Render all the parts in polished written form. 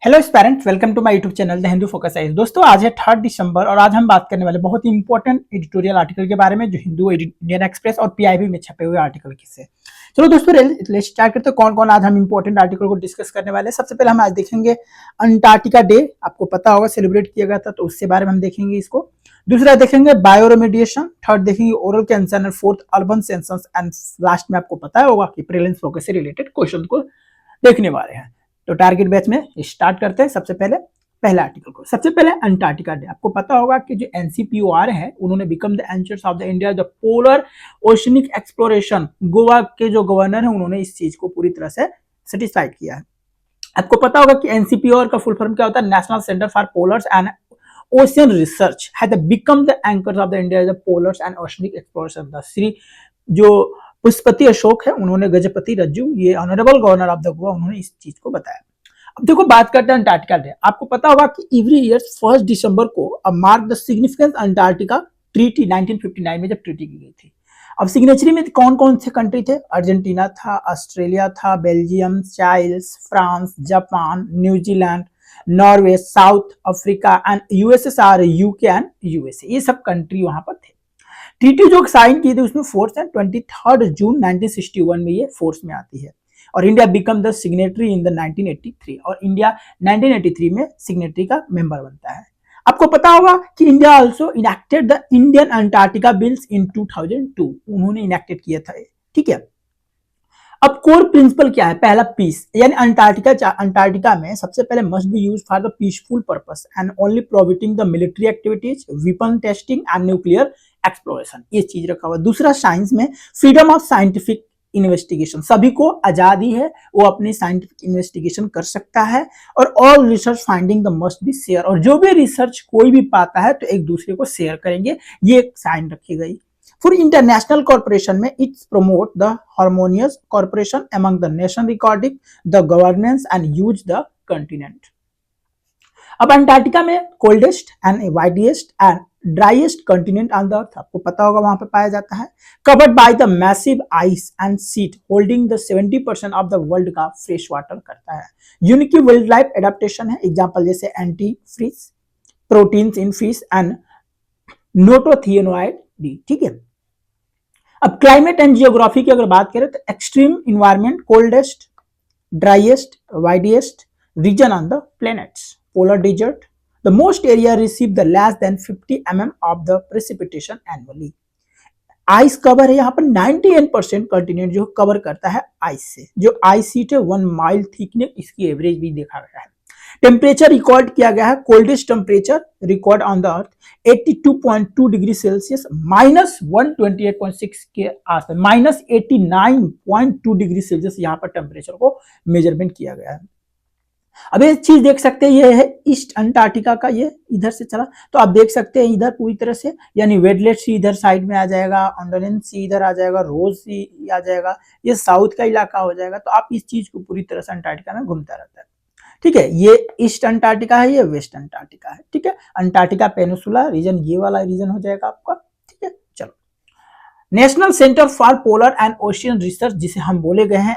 Hello parents, welcome to my YouTube channel the Hindu focus eyes. दोस्तों, आज है 3 दिसंबर और आज हम बात करने वाले बहुत ही इंपॉर्टेंट एडिटोरियल आर्टिकल के बारे में जो हिंदू, इंडियन एक्सप्रेस और पीआईबी में छपे हुए आर्टिकल से। चलो दोस्तों, लेट्स स्टार्ट करते हैं कौन कौन आज हम इंपॉर्टेंट आर्टिकल को डिस्कस करने वाले हैं। सबसे पहले हम आज देखेंगे अंटार्कटिका डे, आपको पता होगा सेलिब्रेट किया गया था, तो उसके बारे में हम देखेंगे इसको। दूसरा देखेंगे बायो रेमेडिएशन, थर्ड देखेंगे oral cancer and fourth urban census and last में आपको पता होगा कि प्रीलिम्स फोकस से रिलेटेड क्वेश्चन को देखने वाले हैं। तो टारगेट बैच में स्टार्ट करते हैं। सबसे पहले पहला आर्टिकल को, सबसे पहले अंटार्कटिका डे। आपको पता होगा कि जो एनसीपीओआर है उन्होंने become the anchors of the India the polar oceanic exploration, Goa के जो गवर्नर है उन्होंने इस चीज को पूरी तरह से सेटिस्फाइड किया है। आपको पता होगा कि एनसीपीओआर का फुल फॉर्म क्या होता है, national centre for polars and ocean research has become the anchors of the India the polars and oceanic exploration. The Shri जो पुष्पति अशोक है उन्होंने गजपति रज्जू, ये honourable governor of the Goa, उन्होंने इस चीज को बताया। अब देखो, बात करते हैं अंटार्कटिका डे। आपको पता होगा कि एवरी ईयर 1 दिसंबर को mark the significance Antarctica treaty 1959 में जब ट्रीटी की गई थी। अब सिग्नेचरी में कौन कौन से कंट्री थे? अर्जेंटीना था, ऑस्ट्रेलिया था, Belgium, Chile's, France, Japan, New Zealand, Norway, South Africa and USSR, UK and USA, ये सब कंट्री वहां पर थे। ट्रीटी जो साइन की थी उसमें फोर्स है 23 जून 1961 में ये फोर्स में आती है और India become the signatory in the 1983 और इंडिया 1983 में सिग्नेटरी का मेंबर बनता है। आपको पता होगा कि India also enacted the Indian Antarctica bills इन 2002, उन्होंने इनेक्टेड किया था, ठीक है। अब कोर प्रिंसिपल क्या है? पहला पीस, यानी अंटार्कटिका में सबसे पहले must be use for the peaceful purpose and only prohibiting the military activities, weapon testing and nuclear exploration, ये चीज रखा हुआ। दूसरा, साइंस में फ्रीडम ऑफ साइंटिफिक इन्वेस्टिगेशन, सभी को आजादी है, वो अपनी साइंटिफिक इन्वेस्टिगेशन कर सकता है और all research finding the must be share, और जो भी रिसर्च कोई भी पाता है तो एक दूसरे को शेयर करेंगे, ये एक साइन रखी गई। For international corporation में it promote the harmonious cooperation among the nation regarding the governance and use the continent। अब अंटार्कटिका में coldest and widest and driest continent on the earth, आपको पता होगा वहां पे पाया जाता है। Covered by the massive ice and sheet holding the 70% of the world का फ्रेश वाटर करता है। यूनिक वाइल्ड लाइफ एडेप्टेशन है, एग्जांपल जैसे antifreeze, proteins in fish and notothenioid D, ठीक है। अब क्लाइमेट एंड जियोग्राफी की अगर बात करें तो extreme environment, coldest, driest, widest region on the planets, polar desert, the most area receive the less than 50 mm of the precipitation annually। Ice cover है यहाँ पर 98% कंटिनेंट जो कवर करता है आइस से, जो आइस शीट है 1 माइल थिकनेस, इसकी एवरेज भी देखा गया है। टेम्परेचर रिकॉर्ड किया गया है, coldest temperature record on the earth 82.2 degree Celsius -128.6 के आसपास, -89.2 डिग्री सेल्सियस यहाँ पर टेम्परेचर को मेजरमेंट किया गया है। अब ये चीज देख सकते हैं, ये है ईस्ट अंटार्कटिका का, ये इधर से चला तो आप देख सकते हैं इधर पूरी तरह से, यानी वेडलेट सी इधर साइड में आ जाएगा, अंडरन सी इधर आ जाएगा, रोज सी आ जाएगा, ये साउथ का इलाका हो जाएगा। तो आप इस चीज को पूरी तरह से अंटार्कटिका में घूमता रहता है, ठीक है। ये ईस्ट अंटार्कटिका है, ये वेस्ट अंटार्कटिका है, ठीक है। अंटार्कटिका पेनिसुला रीजन ये वाला रीजन हो जाएगा आपका, ठीक है। चलो, national centre for polar and ocean research, जिसे हम बोले गए हैं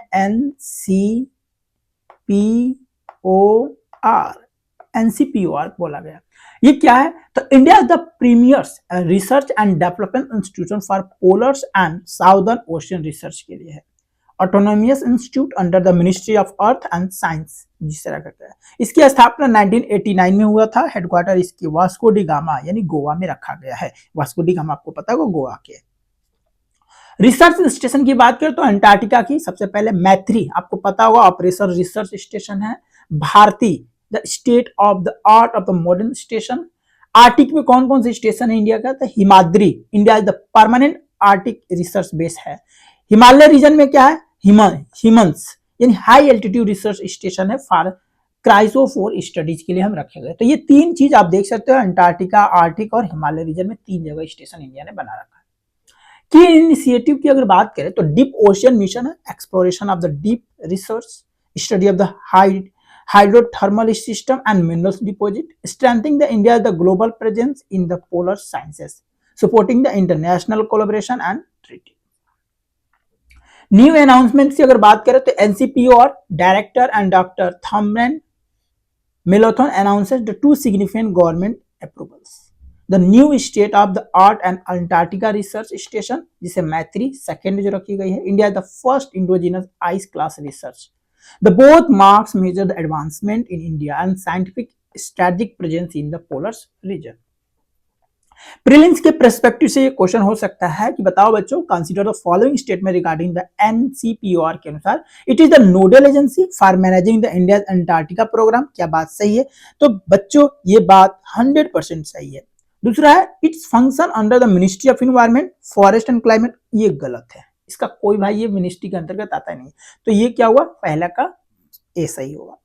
एनसीपीओआर बोला गया, ये क्या है? तो India is the premier research and development institution for polars and southern ocean research के लिए है। Autonomous institute under the ministry of earth and science, जिस तरह करता है। इसकी स्थापना 1989 में हुआ था। हेडक्वार्टर इसकी वास्को डी गामा यानी गोवा में रखा गया है। वास्को डी गामा आपको पता होगा गोवा के। रिसर्च स्टेशन की बात करें तो अंटार्कटिका की सबसे पहले मैत्री, आपको पता होगा ऑपरेशन रिसर्च स्टेशन है। Bharati, the state of the art of the modern station. Arctic में कौन कौन से स्टेशन है इंडिया का? तो Himadri, India is the permanent Arctic research base है। हिमालय रीजन में क्या है? हिमंस यानी हाई एल्टीट्यूड रिसर्च स्टेशन है फॉर क्राइसोफोर स्टडीज के लिए हम रखे गए। तो ये तीन चीज आप देख सकते हो, अंटार्कटिका, आर्टिक और हिमालय रीजन में 3 जगह स्टेशन इंडिया ने बना रखा है। की इनिशिएटिव की अगर बात करें तो डीप ओशियन मिशन है, exploration of the deep research, study of the hydrothermal system and minerals deposit, strengthening the India the global presence in the polar sciences, supporting the international collaboration and treaty। New announcement की अगर बात करें तो NCPOR director and doctor Thamban Melathon announces the two significant government approvals. The new state of the art and Antarctica research station, जिसे मैत्री second जो रखी गई है. India is the first indigenous ice class research. The both marks measure the advancement in India and scientific strategic presence in the polar region. Prelims के perspective से ये question हो सकता है कि बताओ बच्चों, consider the following statement regarding the NCPOR के अनुसार it is the nodal agency for managing the India Antarctica programme. क्या बात सही है? तो बच्चों ये बात 100% सही है. दूसरा है its function under the ministry of environment forest and climate. ये गलत है, इसका कोई भाई ये मिनिस्ट्री के अंतर्गत आता नहीं. तो ये क्या हुआ, पहला का ए सही होगा.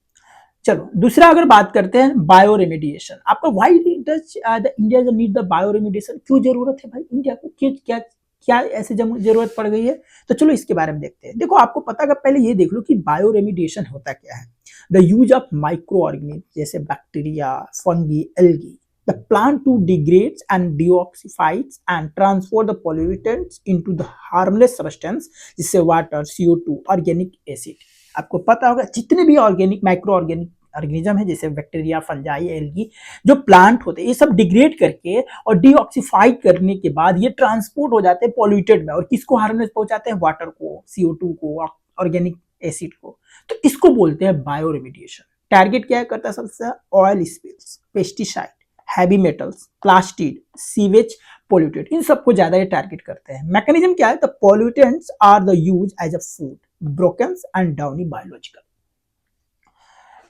चलो दूसरा अगर बात करते हैं बायो रेमिडिएशन. आपका why does the India need the bio remediation, क्यों जरूरत है भाई इंडिया को, क्या क्या ऐसे जरूरत पड़ गई है? तो चलो इसके बारे में देखते हैं. देखो आपको पता है, पहले ये देख लो कि बायो रेमिडिएशन होता क्या है. The use of microorganism जैसे bacteria, fungi, algae, the plant to degrades and deoxifies and transfer the pollutants into the harmless substance जिससे वाटर, CO2, ऑर्गेनिक एसिड. आपको पता होगा जितने भी ऑर्गेनिक माइक्रो ऑर्गेनिक ऑर्गेनिज्म है जैसे बैक्टीरिया, फंजाई, एल्गी, जो प्लांट होते हैं ये सब डिग्रेड करके और डीऑक्सीफाई करने के बाद ये ट्रांसपोर्ट हो जाते हैं पॉल्यूटेड में, और किसको हार्मलेस पहुंचाते हैं? वाटर को, CO2 को, ऑर्गेनिक एसिड को. तो इसको बोलते हैं बायो रेमिडिएशन. टारगेट क्या करता है? सबसे oil spills, pesticide, heavy metals, plastic, sewage polluted, इन सबको ज्यादा ये टारगेट करते हैं. मैकेनिज्म क्या है? The pollutants are the use as a food, broken and down biological.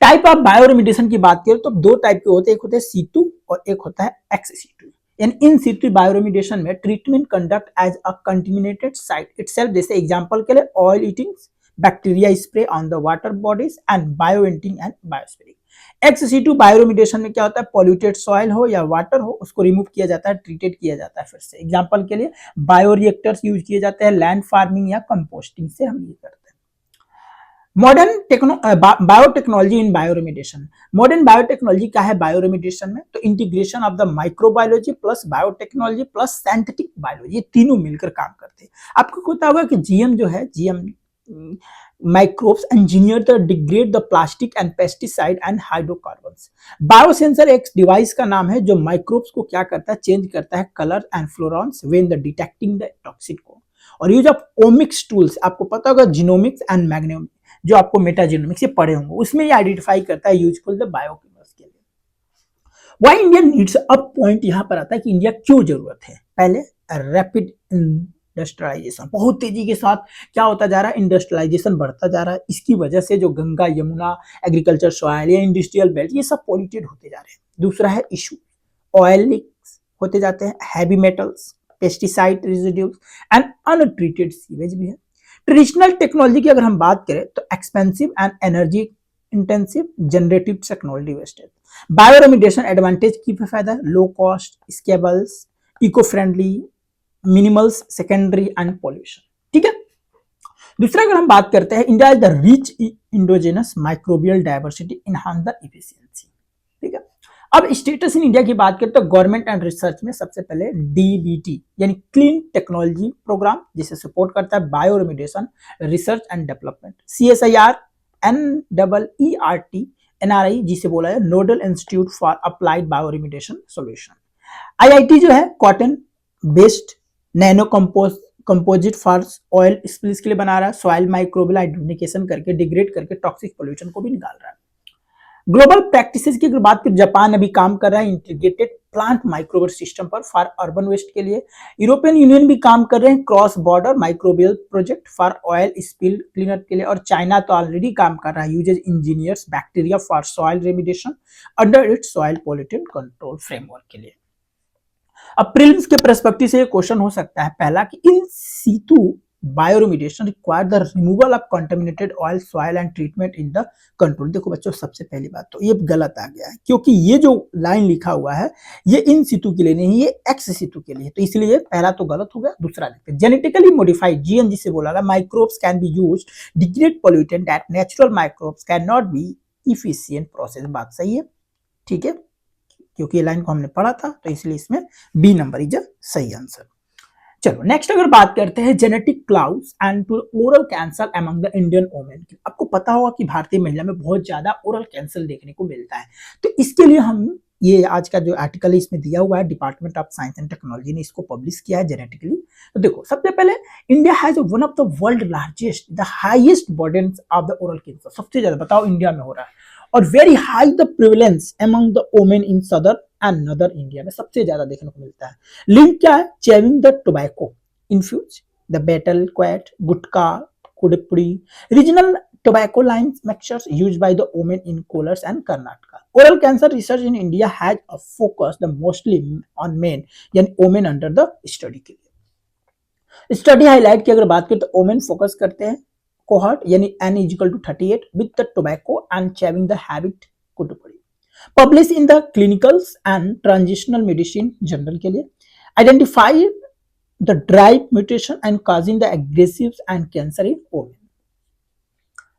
Type of bioremediation की बात करें तो दो टाइप के होते हैं, एक होते हैं C2 और एक होता है एक्स C2. यानी इन सिटु बायो रेमिडिएशन में treatment conduct as a contaminated site itself. जैसे एग्जांपल के लिए oil eating, bacteria spray on the water bodies and bioventing and biospray. XC2 bioremediation में क्या होता है? पॉल्यूटेड सॉइल हो या वाटर हो उसको रिमूव किया जाता है, ट्रीटेड किया जाता है फिर से. एग्जांपल के लिए बायो रिएक्टर्स यूज किए जाते हैं, लैंड फार्मिंग या कंपोस्टिंग से हम ये करते हैं. मॉडर्न बायोटेक्नोलॉजी इन बायोरेमिडिएशन. मॉडर्न बायोटेक्नोलॉजी क्या है बायोरेमिडिएशन में? तो integration of the microbiology plus biotechnology plus scientific biology, ये तीनों मिलकर काम करते हैं. आपको पता होगा कि जीएम जो है, GM microbes engineer the degrade the plastic and pesticide and hydrocarbons. Biosensor एक डिवाइस का नाम है जो माइक्रोब्स को क्या करता है? चेंज करता है colour and fluorescence when the detecting the toxin को. और यूज ऑफ ओमिक्स टूल्स, आपको पता होगा जीनोमिक्स एंड मैग्नोमिक्स, जो आपको मेटाजीनोमिक्स से पढ़े होंगे, उसमें ये आइडेंटिफाई करता है यूजफुल द बायोकेमिस्ट के लिए. Why India needs. अब पॉइंट यहां पर आता है कि इंडिया क्यों जरूरत है. पहले रैपिड इंडस्ट्रियलाइजेशन, बहुत तेजी के साथ क्या होता जा रहा है? इंडस्ट्रियलाइजेशन बढ़ता जा रहा है. इसकी वजह से जो गंगा, यमुना, एग्रीकल्चर सॉइल या इंडस्ट्रियल बेल्ट, ये सब पॉल्यूटेड होते जा रहे हैं. दूसरा है इशू, ऑयल लीक्स होते जाते हैं, heavy metals, pesticide residues and untreated sewage भी है. ट्रेडिशनल टेक्नोलॉजी की अगर हम बात करें तो expensive and energy intensive generative technology wastage. Bioremediation advantage की फायदा है, low cost, scalable, eco friendly, minimal, secondary and pollution. ठीक है. दूसरा अगर हम बात करते हैं, India is the rich indigenous microbial diversity enhance the efficiency. ठीक है. अब स्टेटस इन इंडिया की बात करें तो गवर्नमेंट एंड रिसर्च में सबसे पहले DBT यानी क्लीन टेक्नोलॉजी प्रोग्राम, जिसे सपोर्ट करता है bio remediation research and development. CSIR, NEERT, NRI जिसे बोला है nodal institute for applied bio remediation solution. IIT जो है cotton based nano composite for oil spills के लिए बना रहा है, सॉइल माइक्रोबियल आइडेंटिफिकेशन करके डिग्रेड करके टॉक्सिक पोल्यूशन को भी निकाल रहा है. ग्लोबल प्रैक्टिसेस की अगर बात करें, जापान अभी काम कर रहा है इंटीग्रेटेड प्लांट माइक्रोबियल सिस्टम पर फॉर अर्बन वेस्ट के लिए. यूरोपियन यूनियन भी काम कर रहे हैं cross border microbial project for oil spill cleaner के लिए. और चाइना तो ऑलरेडी काम कर रहा है uses engineers bacteria for soil remediation under its soil pollutant control framework के लिए. अब प्रीलिम्स के पर्सपेक्टिव से ये क्वेश्चन हो सकता है पहला कि in situ bioremediation require the removal of contaminated oil, soil and treatment in the control. देखो बच्चों, सबसे पहली बात तो ये गलत आ गया है, क्योंकि ये जो लाइन लिखा हुआ है ये इन सीटू के लिए नहीं, ये एक्स सीटू के लिए, तो इसलिए पहला तो गलत हो गया. दूसरा देखते हैं, जेनेटिकली मॉडिफाइड GN जिसे बोला गया microbes can be used degrade pollutant that natural microbes can not be efficient process. बात सही है. ठीक है, क्योंकि ये लाइन को हमने पढ़ा था तो इसलिए इसमें B नंबर इज सही आंसर. चलो नेक्स्ट अगर बात करते हैं genetic clouds and to oral cancer among the Indian women की। आपको पता होगा कि भारतीय महिला में बहुत ज्यादा ओरल कैंसर देखने को मिलता है, तो इसके लिए हम ये आज का जो आर्टिकल है इसमें दिया हुआ है, department of science and technology ने इसको पब्लिश किया है जेनेटिकली। तो देखो सबसे पहले India has one of the world largest the highest burden of the oral cancer, सबसे ज्यादा बताओ इंडिया में हो रहा है, और very high the prevalence among the women in southern and नदर इंडिया में सबसे ज्यादा देखने को मिलता है। लिंक क्या है? Chewing the tobacco infuse the betel quid gutka कुड़पुड़ी regional tobacco lines mixtures used by the women in Kolars and Karnataka. Oral cancer research in India has a focus the mostly on men यानी women under the study के लिए। Study highlight की अगर बात करें तो women focus करते हैं cohort यानी n equal to 38 with the tobacco and chewing the habit कुटुपड़ी। Publish in the clinicals and transitional medicine journal के लिए। Identify the drive mutation and causing the aggressive and cancer in women.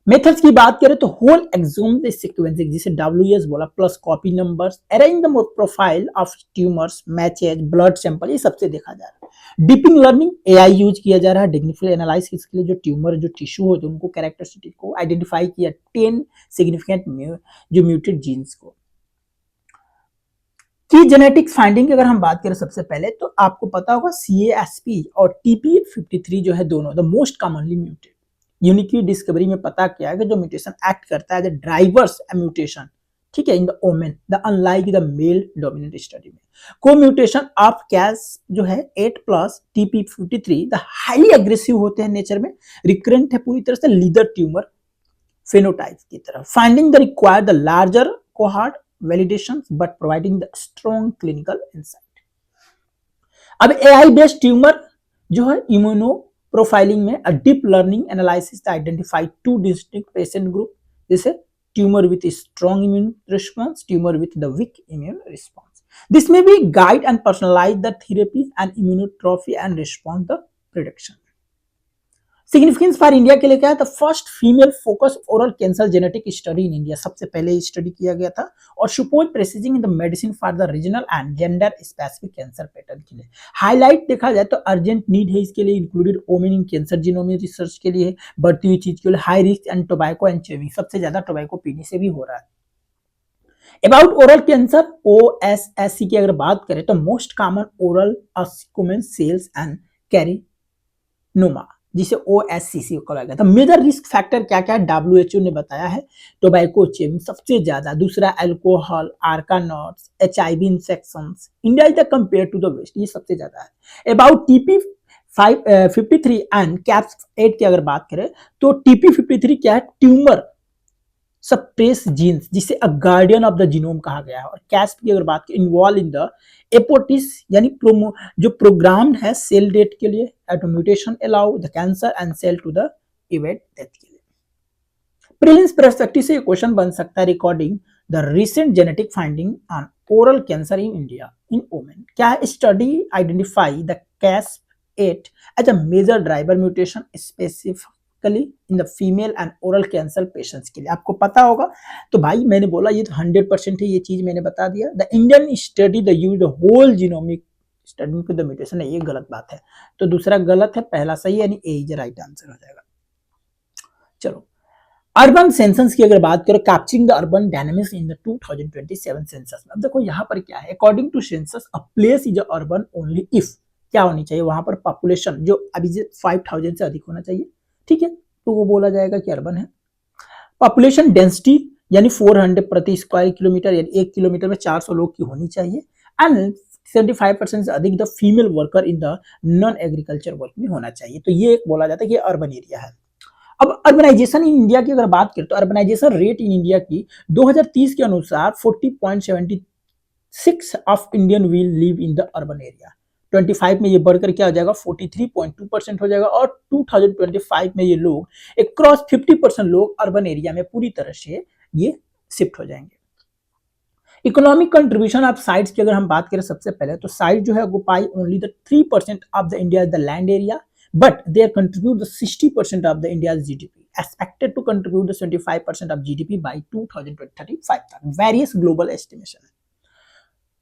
Methods की बात करें तो whole exome sequencing जिसे WS बोला plus copy numbers, arrange the profile of tumours, matches, blood sample, ये सबसे देखा जा रहा है। डीपिंग लर्निंग AI यूज किया जा रहा है डिग्निफाई एनालिसिस के लिए, जो ट्यूमर जो टिश्यू होते हैं उनको कैरेक्टरिस्टिक को आइडेंटिफाई किया 10 सिग्निफिकेंट जो म्यूटेड जीन्स को। की जेनेटिक फाइंडिंग अगर हम बात करें सबसे पहले तो आपको पता होगा CASP और TP53 जो है दोनों the most commonly muted. Unique discovery में पता किया कि जो म्यूटेशन एक्ट करता है ड्राइवर्स म्यूटेशन, ठीक है, in the women the unlike the male dominant study में को म्यूटेशन ऑफ कैस जो है 8+ TP53 द हाईली एग्रेसिव होते हैं नेचर में, रिकरेंट है पूरी तरह से लीदर ट्यूमर फेनोटाइप की तरह। Finding the required the larger cohort validations but providing the strong clinical insight. अब AI बेस्ड ट्यूमर जो है इम्यूनो प्रोफाइलिंग में a deep learning analysis identify 2 distinct patient group, जैसे tumour with strong immune response, tumour with the weak immune response. This में भी guide and personalise the therapy and immunotherapy and response the prediction. Significance for India के लिए क्या है? The first female focus oral cancer genetic study in India, सबसे पहले study किया गया था, और suppose precision in the medicine for the regional and gender specific cancer pattern के लिए। हाईलाइट देखा जाए तो अर्जेंट नीड है इसके लिए, included women in cancer genomic research के लिए, बढ़ती हुई चीज के लिए, high risk and tobacco and chewing, सबसे ज्यादा टोबैको पीने से भी हो रहा है। अबाउट ओरल कैंसर OSSC की अगर बात करें तो most common oral squamous cells and carcinoma जिसे OSCC कहा गया था। मेजर रिस्क फैक्टर क्या क्या है WHO ने बताया है? टोबैको चेविंग सबसे ज्यादा, दूसरा alcohol, areca nuts, HIV infections. India is the compare to the west, ये सबसे ज्यादा है। अबाउट TP53 एंड CAPS8 की अगर बात करें तो TP53 क्या है? ट्यूमर सप्रेस जीन्स जिसे a guardian of the genome कहा गया है, और कैस्प की अगर बात करें इन्वॉल्व इन द एपोटिस यानी जो प्रोग्राम है सेल डेथ के लिए, mutation allow the cancer and cell to the event death के लिए। प्रीलिम्स पर्सपेक्टिव से क्वेश्चन बन सकता है recording the recent genetic finding on oral cancer in India in women. क्या है? Study identify the CASP8 as a major driver mutation specifically in the female and oral cancer patients के लिए। आपको पता होगा तो भाई मैंने बोला ये तो 100% है, ये चीज मैंने बता दिया। The Indian study the use the whole genomic study the mutation है, ये गलत बात है, तो दूसरा गलत है, पहला सही यानी ए इज राइट आंसर हो जाएगा। चलो अर्बन सेंसस की अगर बात करें, capturing the urban dynamics in the 2027 census. अब देखो यहाँ पर क्या है, according to census a place is urban only if क्या होनी चाहिए वहां पर पॉपुलेशन जो अभी 5000 से अधिक होना चाहिए, ठीक है, तो वो बोला जाएगा कि अर्बन है। पॉपुलेशन डेंसिटी यानी 400 प्रति स्क्वायर किलोमीटर, यानी 1 किलोमीटर में 400 लोग की होनी चाहिए, एंड 75% से अधिक the female worker in the non agriculture work में होना चाहिए, तो ये एक बोला जाता है कि अर्बन एरिया है। अब अर्बनाइजेशन इन इंडिया की अगर बात करें तो अर्बनाइजेशन रेट इन इंडिया की 2030 के अनुसार 40.76 of Indian will live in the urban area. 25 में ये बढ़कर क्या हो जाएगा 43.2% हो जाएगा, और 2025 में ये लोग एक क्रॉस 50% लोग अर्बन एरिया में पूरी तरह से ये शिफ्ट हो जाएंगे। इकोनॉमिक कंट्रीब्यूशन ऑफ साइट्स की अगर हम बात करें सबसे पहले तो साइट जो है occupy only the 3% of the India the land area, but they contribute the 60% of the India's GDP, expected to contribute the 25% of GDP by 2035 तक, various global estimation है।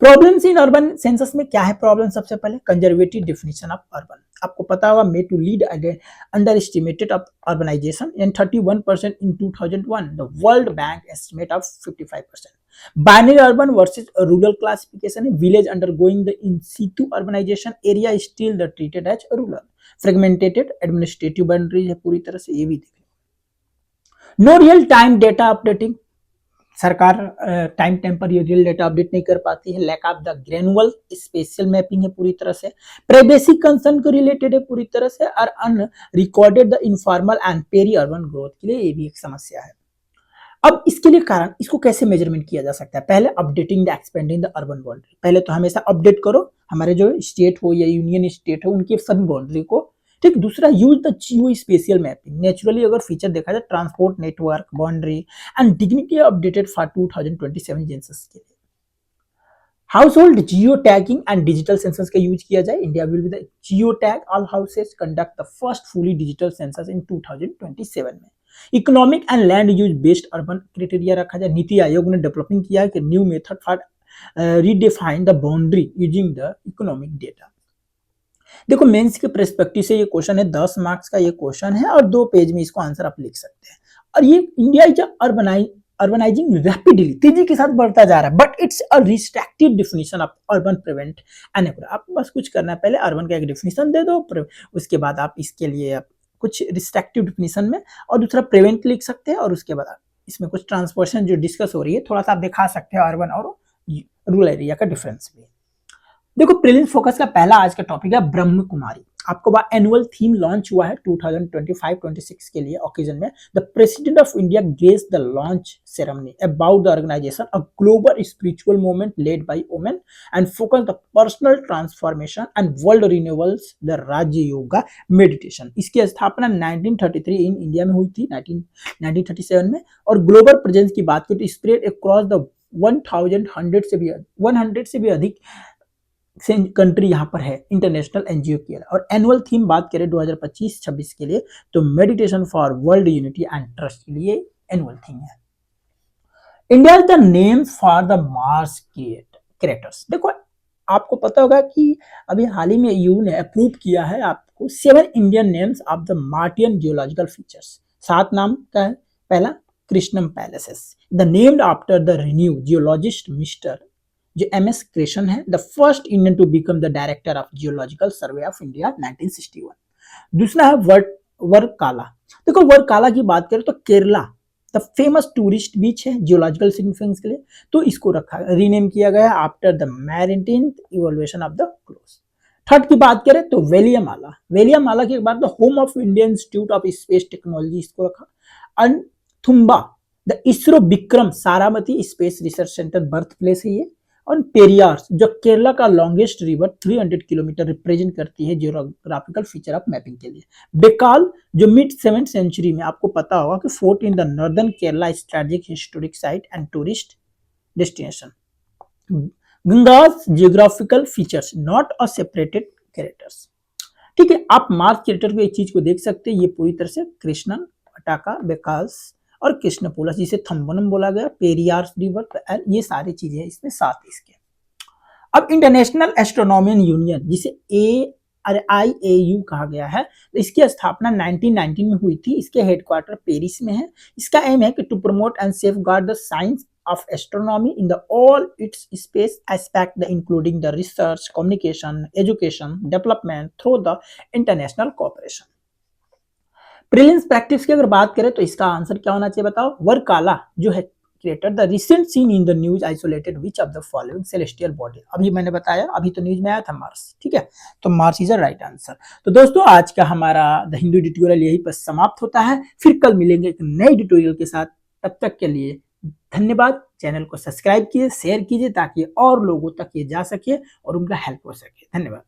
प्रॉब्लम्स इन अर्बन सेंसस में क्या है problem? सबसे पहले conservative definition of urban, आपको पता होगा may to lead under estimated of urbanisation and 31% in 2001, the World Bank estimate of 55%. Binary urban versus rural classification है, village undergoing the in situ urbanisation, area still the treated as rural, fragmented administrative boundaries है पूरी तरह से, ये भी देख लो. No real time data updating, सरकार टाइम पर ये रियल डेटा अपडेट नहीं कर पाती है. Lack of the granule special mapping है पूरी तरह से. प्राइवेसी कंसर्न को रिलेटेड है पूरी तरह से. और unrecorded the informal and peri urban growth के लिए ये भी एक समस्या है. अब इसके लिए कारण, इसको कैसे मेजरमेंट किया जा सकता है? पहले updating the expanding the urban boundary, पहले तो हमेशा अपडेट करो हमारे जो स्टेट हो या यूनियन स्टेट हो उनकी सभी बाउंड्री को, ठीक. दूसरा, use the geospatial mapping. Naturally अगर फीचर देखा जाए, transport network boundary and dignity updated for 2027 census के लिए. Household geotagging and digital census का यूज किया जाए. India will be the geotag all houses conduct the first fully digital census in 2027 में. Economic and land use based urban criteria रखा जाए. नीति आयोग ने developing किया है कि new method for redefine the boundary using the economic data. देखो mains के perspective से ये क्वेश्चन है, 10 मार्क्स का ये क्वेश्चन है और 2 पेज में इसको आंसर आप लिख सकते हैं. और ये इंडिया इज अर्बनाइजिंग रैपिडली, तेजी के साथ बढ़ता जा रहा है, but it's a restricted definition of urban prevent and. आपको बस कुछ करना है, पहले अर्बन का एक डेफिनेशन दे दो, उसके बाद आप इसके लिए कुछ रिस्ट्रिक्टिव डेफिनेशन में और दूसरा प्रिवेंट लिख सकते हैं, और उसके बाद इसमें कुछ ट्रांसपोर्टेशन जो डिस्कस हो रही है थोड़ा सा आप दिखा सकते हैं अर्बन और रूरल एरिया का डिफरेंस भी. देखो प्रीलिम्स फोकस का पहला आज का टॉपिक है ब्रह्म कुमारी. आपको एनुअल थीम लॉन्च हुआ है 2025-26 के लिए ओकेजन में. The president of India grace the launch ceremony about the organisation a global spiritual movement led by women and focus the personal transformation and world renewals the Raj yoga meditation. इसकी स्थापना 1933 in India में हुई थी, 1937 में. और global presence की बात करें तो स्प्रेड अक्रॉस द 100 से भी अधिक कंट्री यहाँ पर है इंटरनेशनल एनजीओ की. और एनुअल थीम बात करें 2025-26 के लिए तो meditation for world unity and trust के लिए एनुअल थीम है. India is the names for the Mars creators. देखो आपको पता होगा कि अभी हाल ही में यू ने अप्रूव किया है आपको 7 Indian names of the Martian geological features. 7 नाम का है. पहला Krishnan palaces, the named after the renowned geologist mister जो MS कृष्णन है, the first Indian to become the director of geological survey of India 1961. दूसरा है वर्कला. देखो वर्कला की बात करें तो केरला द फेमस टूरिस्ट बीच है जियोलॉजिकल सिग्निफिकेंस के लिए, तो इसको रखा रीनेम किया गया after the maritime evolution of the close. Third की बात करें तो वेलियामाला के बाद the home of Indian institute of space technology इसको रखा. And Thumba the ISRO Vikram Saramati space research centre birth place है ये. और पेरियार जो केरला का लॉन्गेस्ट रिवर 300 किलोमीटर रिप्रेजेंट करती है जियोग्राफिकल फीचर ऑफ मैपिंग के लिए. बेकाल जो मिड 7th सेंचुरी में आपको पता होगा कि fort in the northern Kerala strategic historic site and tourist destination. Gangas geographical features not a separated characters. ठीक है, आप मार्स क्रिएटर को एक चीज को देख सकते हैं, ये पूरी तरह से कृष्णन, अटाका, बेकाल्स और कृष्णपुला जिसे थम्बनम बोला गया, पेरियार रिवर, ये सारी चीजें इसमें साथ इसके. अब इंटरनेशनल एस्ट्रोनॉमिकल यूनियन जिसे IAU कहा गया है, तो इसकी स्थापना 1919 में हुई थी. इसके हेडक्वार्टर पेरिस में है. इसका एम है कि to promote and safeguard the science of astronomy in the all its space aspect including the research, communication, education, development through the international cooperation. Prelims practice की अगर बात करें तो इसका आंसर क्या होना चाहिए बताओ. वर्कला जो है creator the recent seen in the news isolated which of the following celestial body. अभी मैंने बताया, अभी तो न्यूज में आया था मार्स. ठीक है, तो Mars is a right answer. तो दोस्तों आज का हमारा द हिंदू ट्यूटोरियल यही पर समाप्त होता है. फिर कल मिलेंगे एक नए ट्यूटोरियल के साथ. तब तक के लिए धन्यवाद. चैनल को सब्सक्राइब कीजिए, शेयर कीजिए ताकि और लोगों तक ये जा सके और उनका हेल्प हो सके. धन्यवाद.